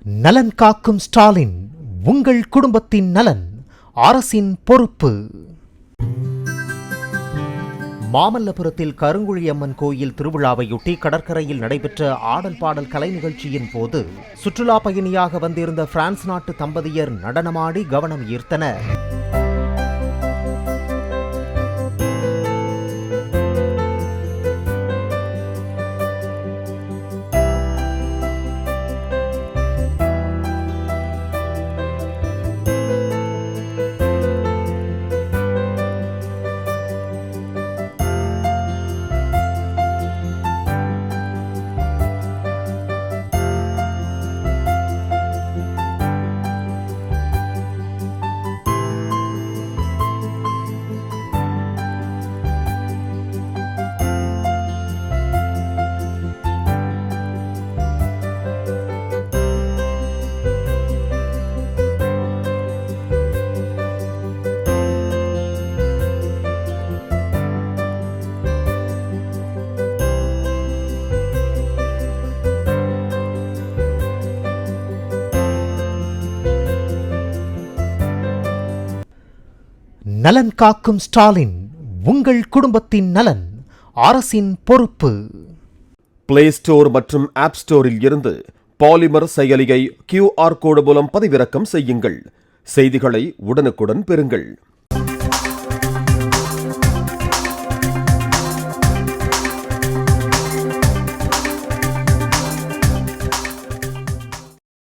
நலன் காக்கும் ஸ்டாலின், உங்கள் குடும்பத்தின் நலன் அரசின் பொறுப்பு. மாமல்லபுரத்தில் கருங்குழியம்மன் கோயில் திருவிழாவையொட்டி கடற்கரையில் நடைபெற்ற ஆடல் பாடல் கலை நிகழ்ச்சியின் போது சுற்றுலா பயணியாக வந்திருந்த பிரான்ஸ் நாட்டு தம்பதியர் நடனமாடி கவனம் ஈர்த்தனர். நலன் காக்கும் ஸ்டாலின், உங்கள் குடும்பத்தின் நலன் அரசின் பொறுப்பு. பிளே ஸ்டோர் மற்றும் ஆப் ஸ்டோரில் இருந்து பாலிமர் செயலியை QR கோடு மூலம் பதிவிறக்கம் செய்யுங்கள். செய்திகளை உடனுக்குடன் பெறுங்கள்.